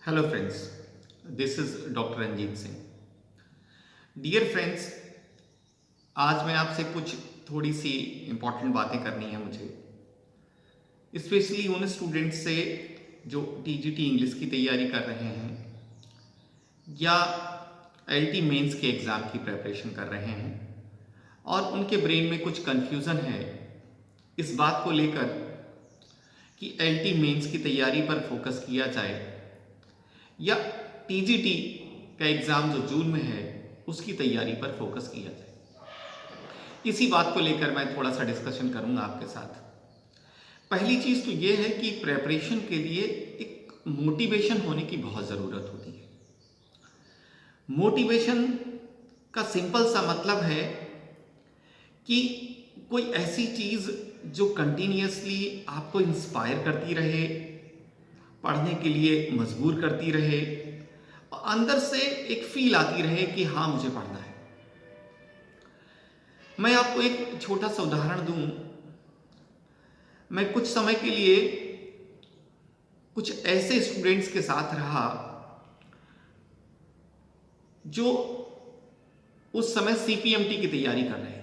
Hello friends, this is doctor Ranjeet Singh. Dear friends, आज मैं आपसे कुछ थोड़ी सी इम्पोर्टेंट बातें करनी है मुझे, स्पेशली उन स्टूडेंट्स से जो टीजीटी इंग्लिश की तैयारी कर रहे हैं या एलटी मेंस के एग्ज़ाम की प्रिपरेशन कर रहे हैं और उनके ब्रेन में कुछ कन्फ्यूज़न है इस बात को लेकर कि एलटी मेंस की तैयारी पर फोकस किया जाए या टीजीटी का एग्ज़ाम जो जून में है उसकी तैयारी पर फोकस किया जाए। इसी बात को लेकर मैं थोड़ा सा डिस्कशन करूंगा आपके साथ। पहली चीज़ तो ये है कि प्रेपरेशन के लिए एक मोटिवेशन होने की बहुत ज़रूरत होती है। मोटिवेशन का सिंपल सा मतलब है कि कोई ऐसी चीज़ जो कंटिन्यूअसली आपको इंस्पायर करती रहे, पढ़ने के लिए मजबूर करती रहे और अंदर से एक फील आती रहे कि हाँ मुझे पढ़ना है। मैं आपको एक छोटा सा उदाहरण दूं। मैं कुछ समय के लिए कुछ ऐसे स्टूडेंट्स के साथ रहा जो उस समय सीपीएमटी की तैयारी कर रहे थे।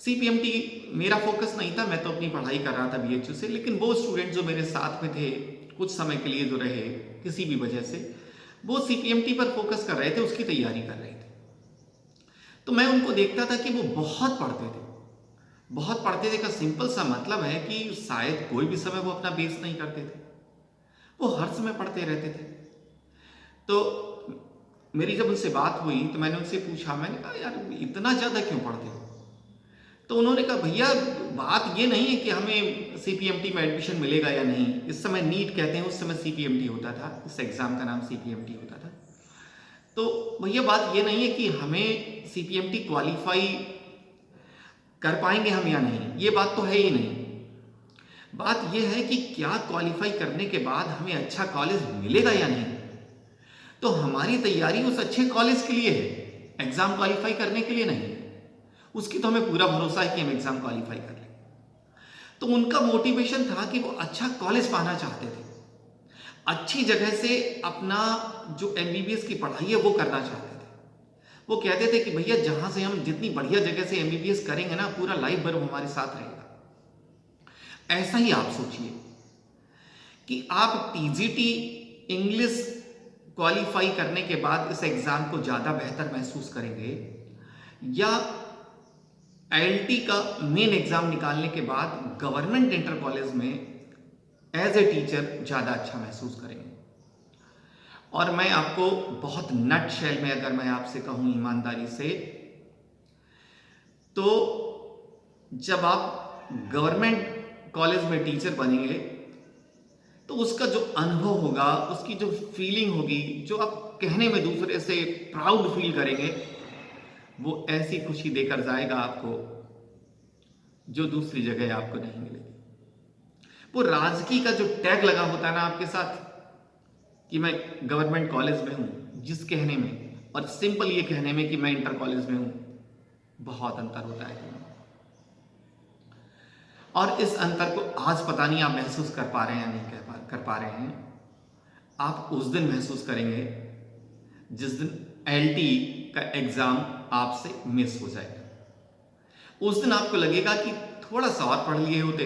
सीपीएमटी मेरा फोकस नहीं था, मैं तो अपनी पढ़ाई कर रहा था बीएचयू से, लेकिन वो स्टूडेंट जो मेरे साथ में थे कुछ समय के लिए जो रहे किसी भी वजह से, वो सीपीएमटी पर फोकस कर रहे थे, उसकी तैयारी कर रहे थे। तो मैं उनको देखता था कि वो बहुत पढ़ते थे। बहुत पढ़ते थे का सिंपल सा मतलब है कि शायद कोई भी समय वो अपना बेस नहीं करते थे, वो हर समय पढ़ते रहते थे। तो मेरी जब उनसे बात हुई तो मैंने उनसे पूछा, मैंने कहा यार इतना ज़्यादा क्यों पढ़ते हो? तो उन्होंने कहा भैया बात ये नहीं है कि हमें सीपीएमटी में एडमिशन मिलेगा या नहीं। इस समय नीट कहते हैं, उस समय सीपीएमटी होता था, इस एग्ज़ाम का नाम सीपीएमटी होता था। तो भैया बात ये नहीं है कि हमें सीपीएमटी क्वालिफाई कर पाएंगे हम या नहीं, ये बात तो है ही नहीं। बात यह है कि क्या क्वालिफाई करने के बाद हमें अच्छा कॉलेज मिलेगा या नहीं। तो हमारी तैयारी उस अच्छे कॉलेज के लिए है, एग्जाम क्वालिफाई करने के लिए नहीं है। उसकी तो हमें पूरा भरोसा है कि हम एग्जाम क्वालिफाई कर लेंगे। तो उनका मोटिवेशन था कि वो अच्छा कॉलेज पाना चाहते थे, अच्छी जगह से अपना जो एमबीबीएस की पढ़ाई है वो करना चाहते थे। वो कहते थे कि भैया जहां से हम जितनी बढ़िया जगह से एमबीबीएस करेंगे ना, पूरा लाइफ भर वो हमारे साथ रहेगा। ऐसा ही आप सोचिए कि आप टीजीटी इंग्लिश क्वालिफाई करने के बाद इस एग्जाम को ज़्यादा बेहतर महसूस करेंगे या आईएलटी का मेन एग्जाम निकालने के बाद गवर्नमेंट इंटर कॉलेज में एज ए टीचर ज़्यादा अच्छा महसूस करेंगे। और मैं आपको बहुत नट शेल में अगर मैं आपसे कहूँ ईमानदारी से, तो जब आप गवर्नमेंट कॉलेज में टीचर बनेंगे तो उसका जो अनुभव होगा, उसकी जो फीलिंग होगी, जो आप कहने में दूसरे से प्राउड फील करेंगे, वो ऐसी खुशी देकर जाएगा आपको जो दूसरी जगह आपको नहीं मिलेगी। वो राजकी का जो टैग लगा होता है ना आपके साथ कि मैं गवर्नमेंट कॉलेज में हूं, जिस कहने में और सिंपल ये कहने में कि मैं इंटर कॉलेज में हूं, बहुत अंतर होता है। और इस अंतर को आज पता नहीं आप महसूस कर पा रहे हैं या नहीं कर पा रहे हैं। आप उस दिन महसूस करेंगे जिस दिन एलटी का एग्जाम आपसे मिस हो जाएगा। उस दिन आपको लगेगा कि थोड़ा सा और पढ़ लिए होते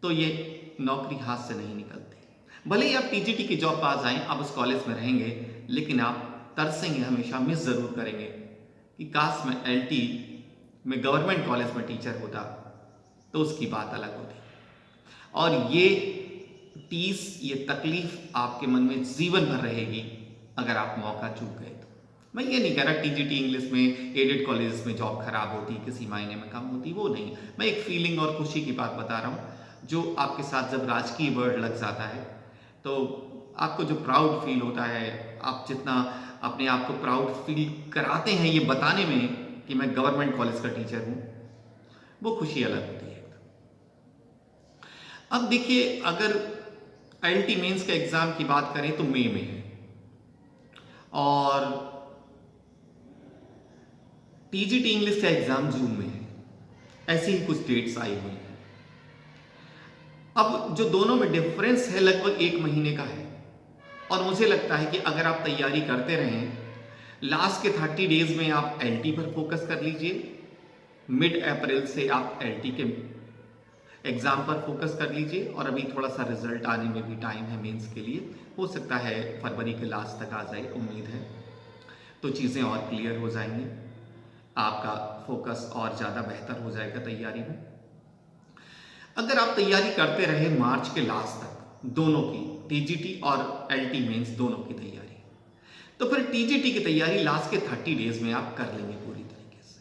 तो ये नौकरी हाथ से नहीं निकलती। भले ही आप टीजीटी की जॉब पा जाएं, आप उस कॉलेज में रहेंगे, लेकिन आप तरसेंगे, हमेशा मिस जरूर करेंगे कि काश मैं एलटी में गवर्नमेंट कॉलेज में टीचर होता तो उसकी बात अलग होती। और ये टीस, ये तकलीफ आपके मन में जीवन भर रहेगी अगर आप मौका चूक गए तो। मैं ये नहीं कह रहा टीजीटी इंग्लिश में एडेड कॉलेज में जॉब खराब होती, किसी मायने में कम होती, वो नहीं। मैं एक फीलिंग और खुशी की बात बता रहा हूँ जो आपके साथ जब राजकीय वर्ड लग जाता है तो आपको जो प्राउड फील होता है, आप जितना अपने आप को प्राउड फील कराते हैं ये बताने में कि मैं गवर्नमेंट कॉलेज का टीचर हूँ, वो खुशी अलग होती है। अब देखिए, अगर आईएलटी मेंस के एग्जाम की बात करें तो मई में है और टीजीटी इंग्लिश का एग्जाम जून में है। ऐसी ही कुछ डेट्स आई हुई हैं। अब जो दोनों में डिफरेंस है लगभग 1 महीने का है, और मुझे लगता है कि अगर आप तैयारी करते रहें, लास्ट के 30 डेज में आप एलटी पर फोकस कर लीजिए, मिड अप्रैल से आप एलटी के एग्जाम पर फोकस कर लीजिए, और अभी थोड़ा सा रिजल्ट आने में भी टाइम है मेंस के लिए, हो सकता है फरवरी के लास्ट तक आ जाए, उम्मीद है। तो चीज़ें और क्लियर हो जाएंगी, आपका फोकस और ज़्यादा बेहतर हो जाएगा तैयारी में। अगर आप तैयारी करते रहे मार्च के लास्ट तक, दोनों की, टीजीटी और एलटी मेंस दोनों की तैयारी, तो फिर टीजीटी की तैयारी लास्ट के 30 डेज में आप कर लेंगे पूरी तरीके से।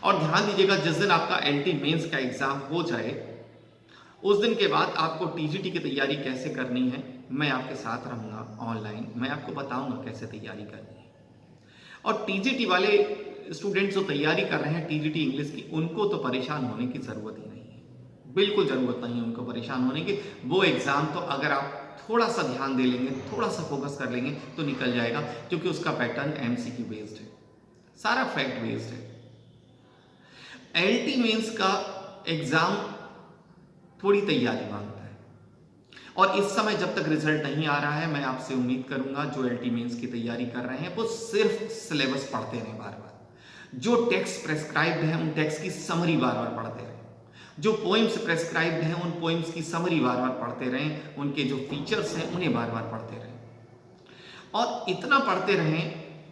और ध्यान दीजिएगा, जिस दिन आपका एलटी मेंस का एग्जाम हो जाए, उस दिन के बाद आपको टीजीटी की तैयारी कैसे करनी है, मैं आपके साथ रहूंगा ऑनलाइन, मैं आपको बताऊंगा कैसे तैयारी करनी है। और टीजीटी वाले स्टूडेंट्स जो तैयारी कर रहे हैं टीजीटी इंग्लिश की, उनको तो परेशान होने की जरूरत ही नहीं है, बिल्कुल जरूरत नहीं है उनको परेशान होने की। वो एग्जाम तो अगर आप थोड़ा सा ध्यान दे लेंगे, थोड़ा सा फोकस कर लेंगे तो निकल जाएगा, क्योंकि उसका पैटर्न एमसीक्यू बेस्ड है, सारा फैक्ट बेस्ड है। एलटी मेंस का एग्जाम थोड़ी तैयारी मांगता है, और इस समय जब तक रिजल्ट नहीं आ रहा है, मैं आपसे उम्मीद करूंगा जो एलटी मेंस की तैयारी कर रहे हैं वो सिर्फ सिलेबस पढ़ते रहें बार बार, जो टेक्स्ट प्रेस्क्राइब्ड है उन टेक्स्ट की समरी बार बार पढ़ते रहें, जो पोइम्स प्रेस्क्राइब्ड हैं उन पोइम्स की समरी बार बार पढ़ते रहें, उनके जो फीचर्स हैं उन्हें बार बार पढ़ते रहें, और इतना पढ़ते रहें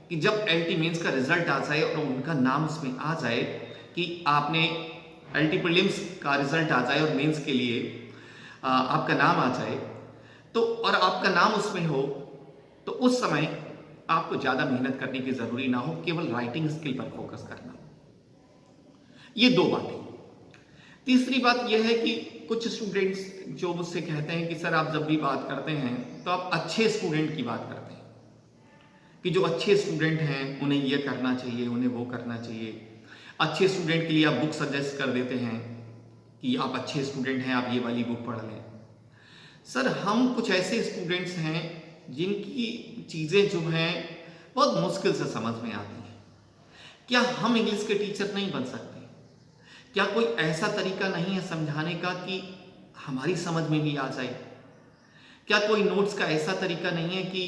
कि जब एलटी मेंस का रिजल्ट आ जाए और उनका नाम उसमें आ जाए कि आपने एलटी प्रीलिम्स का रिजल्ट आ जाए और मेंस के लिए आपका नाम आ जाए, तो और आपका नाम उसमें हो, तो उस समय आपको ज़्यादा मेहनत करने की ज़रूरी ना हो, केवल राइटिंग स्किल पर फोकस करना। ये दो बातें। तीसरी बात यह है कि कुछ स्टूडेंट्स जो मुझसे कहते हैं कि सर आप जब भी बात करते हैं तो आप अच्छे स्टूडेंट की बात करते हैं, कि जो अच्छे स्टूडेंट हैं उन्हें ये करना चाहिए, उन्हें वो करना चाहिए। अच्छे स्टूडेंट के लिए आप बुक सजेस्ट कर देते हैं कि आप अच्छे स्टूडेंट हैं, आप ये वाली बुक पढ़ लें। सर हम कुछ ऐसे स्टूडेंट्स हैं जिनकी चीज़ें जो हैं बहुत मुश्किल से समझ में आती हैं। क्या हम इंग्लिश के टीचर नहीं बन सकते? क्या कोई ऐसा तरीका नहीं है समझाने का कि हमारी समझ में भी आ जाए? क्या कोई नोट्स का ऐसा तरीका नहीं है कि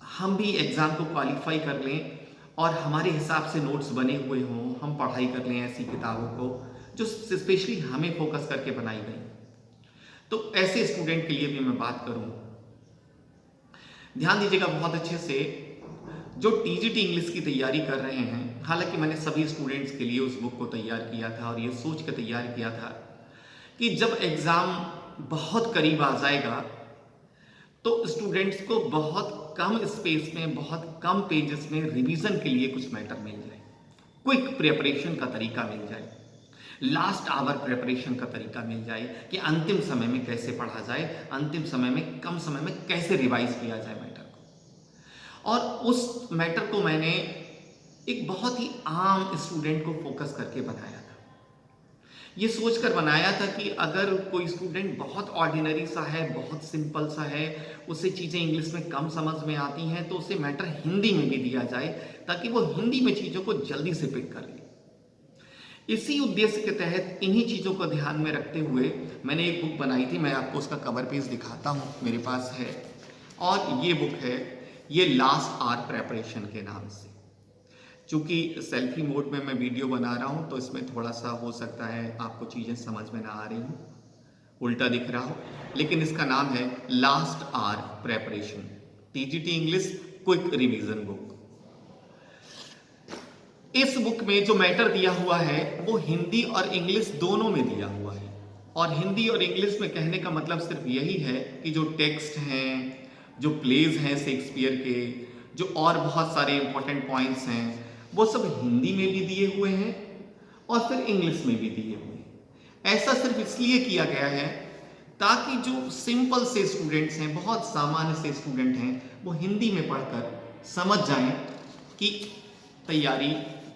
हम भी एग्ज़ाम को क्वालिफाई कर लें और हमारे हिसाब से नोट्स बने हुए हों, हम पढ़ाई कर लें ऐसी किताबों को जो स्पेशली हमें फोकस करके बनाई गई? तो ऐसे स्टूडेंट के लिए भी मैं बात करूं, ध्यान दीजिएगा बहुत अच्छे से, जो टीजीटी इंग्लिश की तैयारी कर रहे हैं, हालांकि मैंने सभी स्टूडेंट्स के लिए उस बुक को तैयार किया था और ये सोच के तैयार किया था कि जब एग्ज़ाम बहुत करीब आ जाएगा तो स्टूडेंट्स को बहुत कम स्पेस में, बहुत कम पेजेस में रिवीजन के लिए कुछ मैटर मिल जाए, क्विक प्रिपरेशन का तरीका मिल जाए, लास्ट आवर प्रिपरेशन का तरीका मिल जाए कि अंतिम समय में कैसे पढ़ा जाए, अंतिम समय में कम समय में कैसे रिवाइज किया जाए मैटर को। और उस मैटर को मैंने एक बहुत ही आम स्टूडेंट को फोकस करके बनाया था। ये सोचकर बनाया था कि अगर कोई स्टूडेंट बहुत ऑर्डिनरी सा है, बहुत सिंपल सा है, उसे चीज़ें इंग्लिश में कम समझ में आती हैं, तो उसे मैटर हिंदी में भी दिया जाए ताकि वो हिंदी में चीज़ों को जल्दी से पिक कर ले। इसी उद्देश्य के तहत, इन्हीं चीज़ों को ध्यान में रखते हुए मैंने एक बुक बनाई थी। मैं आपको उसका कवर पेज दिखाता हूँ, मेरे पास है, और ये बुक है, ये लास्ट आवर प्रेपरेशन के नाम से। चूँकि सेल्फी मोड में मैं वीडियो बना रहा हूँ तो इसमें थोड़ा सा हो सकता है आपको चीज़ें समझ में ना आ रही हूँ, उल्टा दिख रहा हो, लेकिन इसका नाम है last hour preparation, TGT English quick revision book. इस बुक में जो मैटर दिया हुआ है वो हिंदी और इंग्लिश दोनों में दिया हुआ है, और हिंदी और इंग्लिश में कहने का मतलब सिर्फ यही है कि जो टेक्स्ट हैं, जो प्लेज हैं शेक्सपियर के, जो और बहुत सारे इंपॉर्टेंट पॉइंट्स हैं, वो सब हिंदी में भी दिए हुए हैं और फिर इंग्लिश में भी दिए हुए हैं। ऐसा सिर्फ इसलिए किया गया है ताकि जो सिंपल से स्टूडेंट्स हैं, बहुत सामान्य से स्टूडेंट हैं, वो हिंदी में पढ़कर समझ जाएं कि तैयारी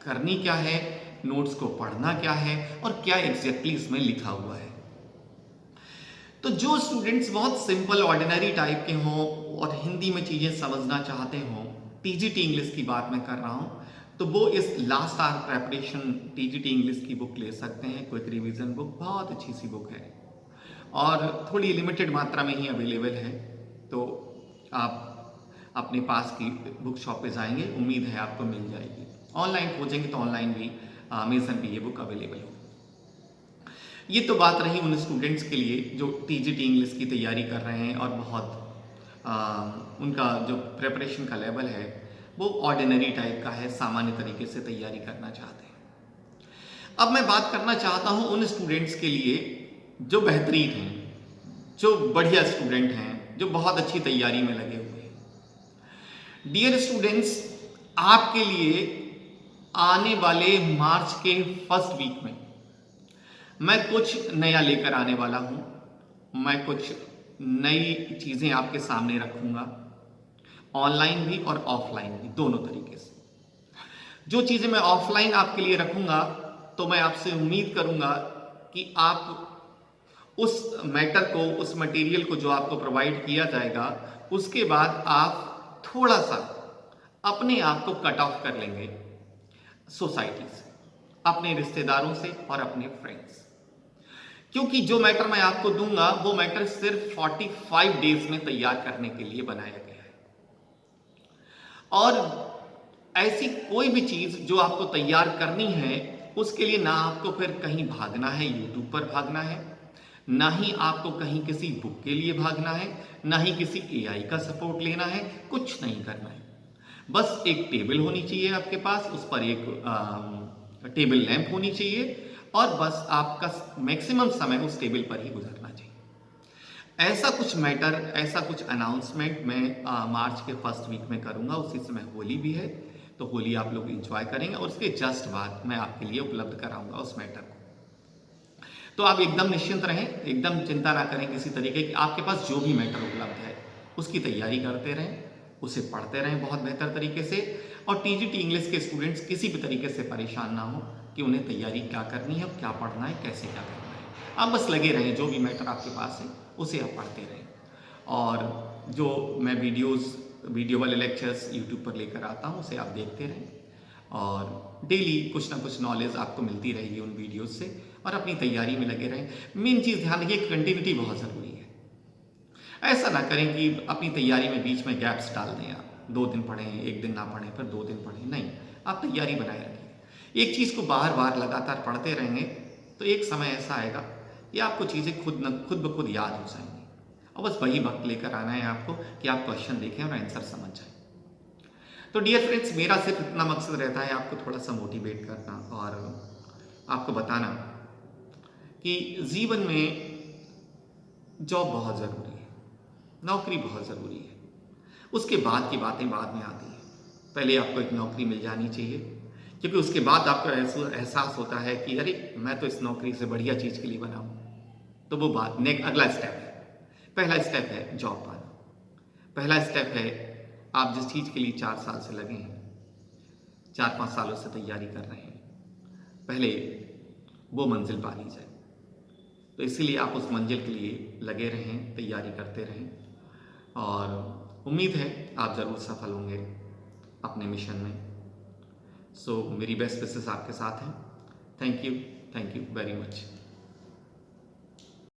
करनी क्या है, नोट्स को पढ़ना क्या है और क्या एग्जैक्टली इसमें लिखा हुआ है। तो जो स्टूडेंट्स बहुत सिंपल ऑर्डिनरी टाइप के हों और हिंदी में चीज़ें समझना चाहते हों, टीजीटी इंग्लिश की बात मैं कर रहा हूं, तो वो इस last hour preparation TGT English की बुक ले सकते हैं। क्विक रिवीजन बुक बहुत अच्छी सी बुक है, और थोड़ी लिमिटेड मात्रा में ही अवेलेबल है। तो आप अपने पास की बुक शॉप पे जाएंगे, उम्मीद है आपको मिल जाएगी। ऑनलाइन खोजेंगे तो ऑनलाइन भी अमेजन पे ये बुक अवेलेबल हो। ये तो बात रही उन स्टूडेंट्स के लिए जो टीजीटी इंग्लिश की तैयारी कर रहे हैं और बहुत उनका जो प्रिपरेशन का लेवल है वो ऑर्डिनरी टाइप का है, सामान्य तरीके से तैयारी करना चाहते हैं। अब मैं बात करना चाहता हूं उन स्टूडेंट्स के लिए जो बेहतरीन हैं, जो बढ़िया स्टूडेंट हैं, जो बहुत अच्छी तैयारी में लगे हुए हैं। डियर स्टूडेंट्स, आपके लिए आने वाले मार्च के फर्स्ट वीक में मैं कुछ नया लेकर आने वाला हूं। मैं कुछ नई चीजें आपके सामने रखूंगा, ऑनलाइन भी और ऑफलाइन भी, दोनों तरीके से। जो चीजें मैं ऑफलाइन आपके लिए रखूंगा तो मैं आपसे उम्मीद करूंगा कि आप उस मैटर को, उस मटेरियल को जो आपको प्रोवाइड किया जाएगा, उसके बाद आप थोड़ा सा अपने आप को कट ऑफ कर लेंगे सोसाइटी से, अपने रिश्तेदारों से और अपने फ्रेंड्स। क्योंकि जो मैटर मैं आपको दूंगा वो मैटर सिर्फ 45 डेज में तैयार करने के लिए बनाया गया है। और ऐसी कोई भी चीज जो आपको तैयार करनी है, उसके लिए ना आपको फिर कहीं भागना है, यूट्यूब पर भागना है, ना ही आपको कहीं किसी बुक के लिए भागना है, ना ही किसी एआई का सपोर्ट लेना है, कुछ नहीं करना है। बस एक टेबल होनी चाहिए आपके पास, उस पर एक टेबल लैंप होनी चाहिए और बस आपका मैक्सिमम समय उस टेबल पर ही गुजरना चाहिए। ऐसा कुछ मैटर, ऐसा कुछ अनाउंसमेंट मैं मार्च के फर्स्ट वीक में करूंगा। उसी समय होली भी है, तो होली आप लोग एंजॉय करेंगे और उसके जस्ट बाद मैं आपके लिए उपलब्ध कराऊंगा उस मैटर को। तो आप एकदम निश्चिंत रहें, एकदम चिंता ना करें किसी तरीके की। आपके पास जो भी मैटर उपलब्ध है उसकी तैयारी करते रहें, उसे पढ़ते रहें बहुत बेहतर तरीके से। और टीजीटी इंग्लिश के स्टूडेंट्स किसी भी तरीके से परेशान ना हो कि उन्हें तैयारी क्या करनी है, क्या पढ़ना है, कैसे क्या करना है। आप बस लगे रहें, जो भी मैटर आपके पास है उसे आप पढ़ते रहें। और जो मैं वीडियो वाले लेक्चर्स यूट्यूब पर लेकर आता हूँ उसे आप देखते रहें और डेली कुछ ना कुछ नॉलेज आपको मिलती रहेगी उन वीडियोज से, और अपनी तैयारी में लगे रहें। मेन चीज़ ध्यान रखिए, कंटिन्यूटी बहुत ज़रूरी है। ऐसा ना करें कि अपनी तैयारी में बीच में गैप्स डाल दें। आप 2 दिन पढ़ें, 1 दिन ना पढ़ें, फिर 2 दिन पढ़ें, नहीं। आप तैयारी बनाए रखिए। एक चीज़ को बार बार लगातार पढ़ते रहेंगे तो एक समय ऐसा आएगा कि आपको चीज़ें खुद ब खुद याद हो जाएंगी। और बस वही वक्त लेकर आना है आपको कि आप क्वेश्चन देखें और आंसर समझ जाएं। तो डियर फ्रेंड्स, मेरा सिर्फ इतना मकसद रहता है आपको थोड़ा सा मोटिवेट करना और आपको बताना कि जीवन में जॉब बहुत ज़रूरी है, नौकरी बहुत ज़रूरी है। उसके बाद की बातें बाद में आती हैं। पहले आपको एक नौकरी मिल जानी चाहिए, क्योंकि उसके बाद आपको एहसास होता है कि अरे मैं तो इस नौकरी से बढ़िया चीज़ के लिए बना हूँ। तो वो बात अगला स्टेप है। पहला स्टेप है जॉब पाना। पहला स्टेप है आप जिस चीज़ के लिए 4 साल से लगे हैं, 4-5 सालों से तैयारी कर रहे हैं, पहले वो मंजिल पा ली जाए। तो इसीलिए आप उस मंजिल के लिए लगे रहें, तैयारी करते रहें और उम्मीद है आप ज़रूर सफल होंगे अपने मिशन में। सो मेरी बेस्ट विशेस आपके साथ हैं। Thank you very much.